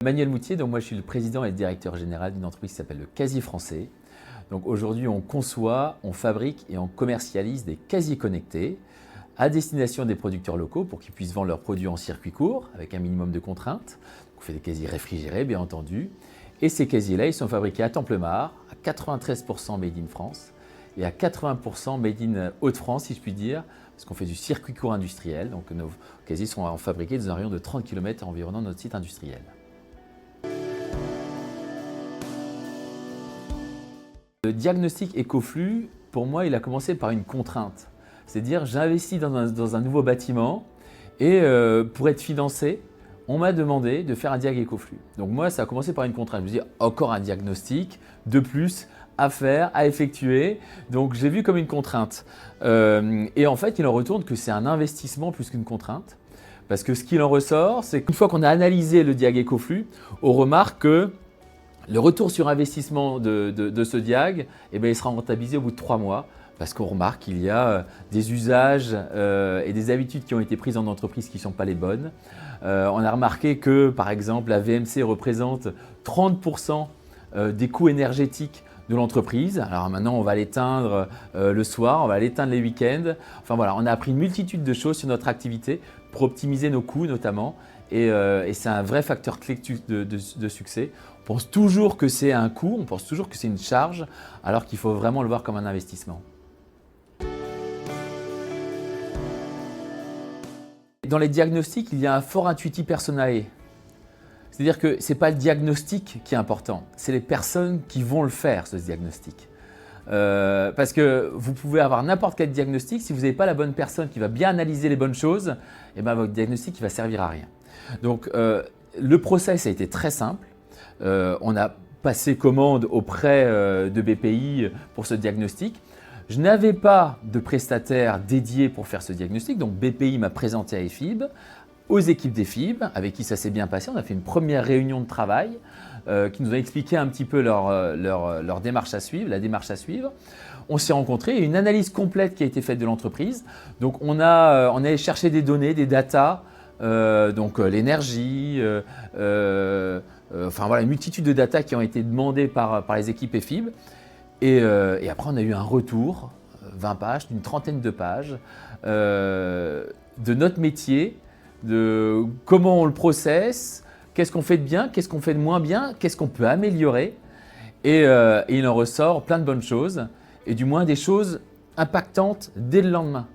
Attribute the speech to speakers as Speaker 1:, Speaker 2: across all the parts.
Speaker 1: Manuel Moutier, donc moi je suis le président et le directeur général d'une entreprise qui s'appelle le Casier Français. Donc aujourd'hui on conçoit, on fabrique et on commercialise des casiers connectés à destination des producteurs locaux pour qu'ils puissent vendre leurs produits en circuit court avec un minimum de contraintes. On fait des casiers réfrigérés bien entendu. Et ces casiers-là, ils sont fabriqués à Templemar, à 93% made in France et à 80% made in Hauts-de-France si je puis dire, parce qu'on fait du circuit court industriel. Donc nos casiers sont fabriqués dans un rayon de 30 km environnant notre site industriel. Le diagnostic Ecoflux, pour moi, il a commencé par une contrainte. C'est-à-dire, j'investis dans un nouveau bâtiment et pour être financé, on m'a demandé de faire un diag Ecoflux. Donc moi, ça a commencé par une contrainte. Je me dis, encore un diagnostic de plus à faire, à effectuer. Donc j'ai vu comme une contrainte. Et en fait, il en retourne que c'est un investissement plus qu'une contrainte. Parce que ce qu'il en ressort, c'est qu'une fois qu'on a analysé le diag Ecoflux, on remarque que le retour sur investissement de ce diag, il sera rentabilisé au bout de 3 mois parce qu'on remarque qu'il y a des usages et des habitudes qui ont été prises en entreprise qui ne sont pas les bonnes. On a remarqué que, par exemple, la VMC représente 30% des coûts énergétiques de l'entreprise. Alors maintenant, on va l'éteindre le soir, on va l'éteindre les week-ends. Enfin voilà, on a appris une multitude de choses sur notre activité pour optimiser nos coûts notamment. Et c'est un vrai facteur clé de succès. On pense toujours que c'est un coût, on pense toujours que c'est une charge, alors qu'il faut vraiment le voir comme un investissement. Dans les diagnostics, il y a un fort intuitif personae. C'est-à-dire que ce n'est pas le diagnostic qui est important, c'est les personnes qui vont le faire, ce diagnostic. Parce que vous pouvez avoir n'importe quel diagnostic, si vous n'avez pas la bonne personne qui va bien analyser les bonnes choses, votre diagnostic ne va servir à rien. Donc le process a été très simple. On a passé commande auprès de BPI pour ce diagnostic. Je n'avais pas de prestataire dédié pour faire ce diagnostic, donc BPI m'a présenté à EFIB, aux équipes d'EFIB, avec qui ça s'est bien passé. On a fait une première réunion de travail qui nous a expliqué un petit peu leur démarche à suivre, la démarche à suivre. On s'est rencontrés et une analyse complète qui a été faite de l'entreprise. Donc on a allé chercher des données, des datas, l'énergie, une multitude de datas qui ont été demandées par les équipes EFIB. Et après, on a eu un retour, 20 pages, d'une trentaine de pages, de notre métier, de comment on le processe, qu'est-ce qu'on fait de bien, qu'est-ce qu'on fait de moins bien, qu'est-ce qu'on peut améliorer. Et il en ressort plein de bonnes choses, et du moins des choses impactantes dès le lendemain.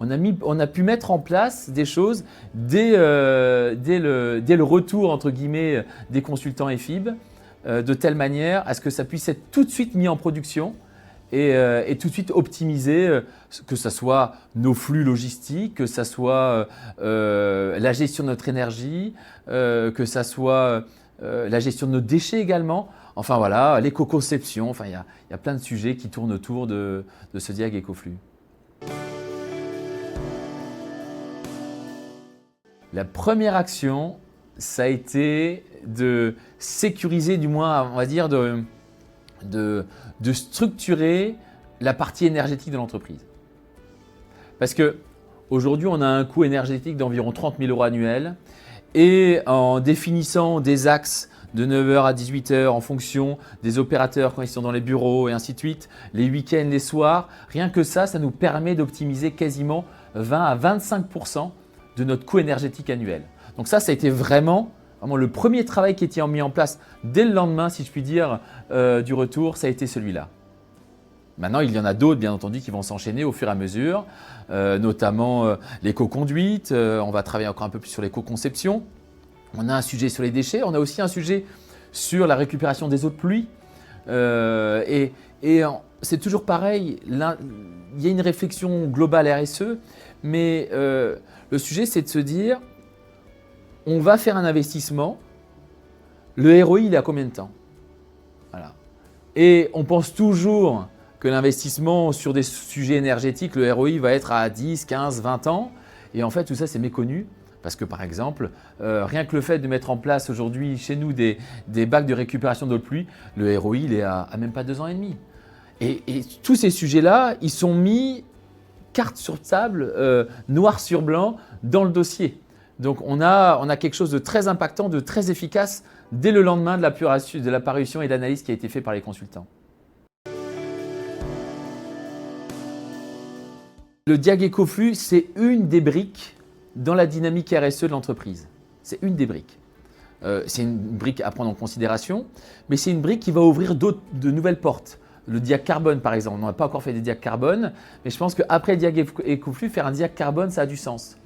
Speaker 1: On a pu mettre en place des choses dès le retour entre guillemets des consultants EFIB, de telle manière à ce que ça puisse être tout de suite mis en production et tout de suite optimisé, que ce soit nos flux logistiques, que ce soit la gestion de notre énergie, que ce soit la gestion de nos déchets également. Enfin voilà, l'éco-conception, il y a plein de sujets qui tournent autour de ce diag Ecoflux. La première action, ça a été de sécuriser, du moins, on va dire, de structurer la partie énergétique de l'entreprise. Parce qu'aujourd'hui, on a un coût énergétique d'environ 30 000 € annuels et en définissant des axes de 9 h à 18 h en fonction des opérateurs quand ils sont dans les bureaux et ainsi de suite, les week-ends, les soirs, rien que ça nous permet d'optimiser quasiment 20 à 25% de notre coût énergétique annuel. Donc ça a été vraiment le premier travail qui a été mis en place dès le lendemain, si je puis dire, du retour, ça a été celui-là. Maintenant, il y en a d'autres, bien entendu, qui vont s'enchaîner au fur et à mesure, notamment l'éco-conduite. On va travailler encore un peu plus sur l'éco-conception. On a un sujet sur les déchets. On a aussi un sujet sur la récupération des eaux de pluie. C'est toujours pareil. Il y a une réflexion globale RSE, mais le sujet, c'est de se dire on va faire un investissement, le ROI, il est à combien de temps? Voilà. Et on pense toujours que l'investissement sur des sujets énergétiques, le ROI va être à 10, 15, 20 ans. Et en fait, tout ça, c'est méconnu. Parce que par exemple, rien que le fait de mettre en place aujourd'hui chez nous des bacs de récupération d'eau de pluie, le ROI, il est à même pas 2 ans et demi. Et tous ces sujets-là, ils sont mis carte sur table, noir sur blanc, dans le dossier. Donc on a quelque chose de très impactant, de très efficace dès le lendemain de la parution et d'analyse qui a été fait par les consultants. Le Diag EcoFlux, c'est une des briques dans la dynamique RSE de l'entreprise. C'est une des briques. C'est une brique à prendre en considération, mais c'est une brique qui va ouvrir de nouvelles portes. Le Diag Carbone, par exemple, on n'a pas encore fait des Diag Carbone, mais je pense qu'après Diag EcoFlux, faire un Diag Carbone, ça a du sens.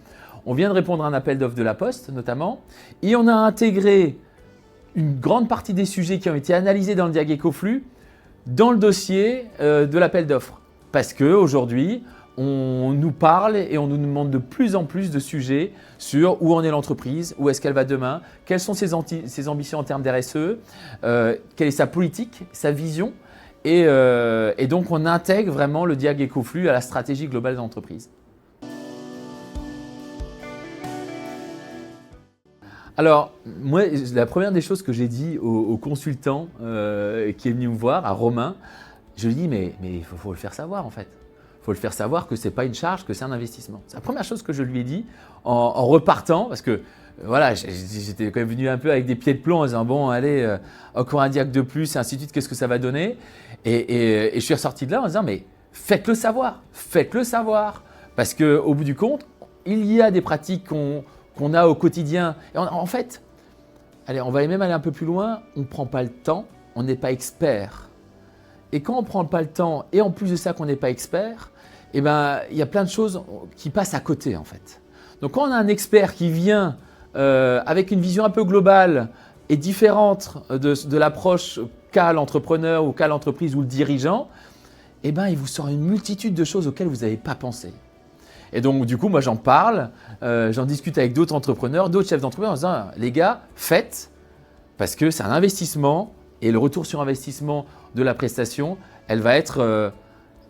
Speaker 1: On vient de répondre à un appel d'offres de la Poste, notamment, et on a intégré une grande partie des sujets qui ont été analysés dans le Diag EcoFlux dans le dossier de l'appel d'offres. Parce qu'aujourd'hui, on nous parle et on nous demande de plus en plus de sujets sur où en est l'entreprise, où est-ce qu'elle va demain, quelles sont ses ambitions en termes d'RSE, quelle est sa politique, sa vision. Et donc, on intègre vraiment le Diag EcoFlux à la stratégie globale de l'entreprise. Alors, moi, la première des choses que j'ai dit au consultant qui est venu me voir, à Romain, je lui ai dit, mais il faut le faire savoir en fait. Il faut le faire savoir que ce n'est pas une charge, que c'est un investissement. C'est la première chose que je lui ai dit en repartant, parce que voilà, j'étais quand même venu un peu avec des pieds de plomb en disant, bon, allez, encore un Diag de plus, et ainsi de suite, qu'est-ce que ça va donner et je suis ressorti de là en disant, mais faites-le savoir, parce qu'au bout du compte, il y a des pratiques qu'on a au quotidien. Et en fait, allez, on va même aller un peu plus loin, on ne prend pas le temps, on n'est pas expert. Et quand on ne prend pas le temps, et en plus de ça qu'on n'est pas expert, eh ben, il y a plein de choses qui passent à côté en fait. Donc quand on a un expert qui vient avec une vision un peu globale et différente de l'approche qu'a l'entrepreneur ou qu'a l'entreprise ou le dirigeant, eh ben, il vous sort une multitude de choses auxquelles vous n'avez pas pensé. Et donc, du coup, moi, j'en parle, j'en discute avec d'autres entrepreneurs, d'autres chefs d'entreprise en disant « Les gars, faites, parce que c'est un investissement et le retour sur investissement de la prestation, elle va être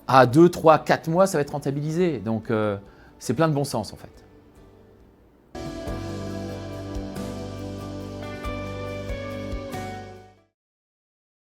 Speaker 1: à 2, 3, 4 mois, ça va être rentabilisé. » Donc, c'est plein de bon sens en fait.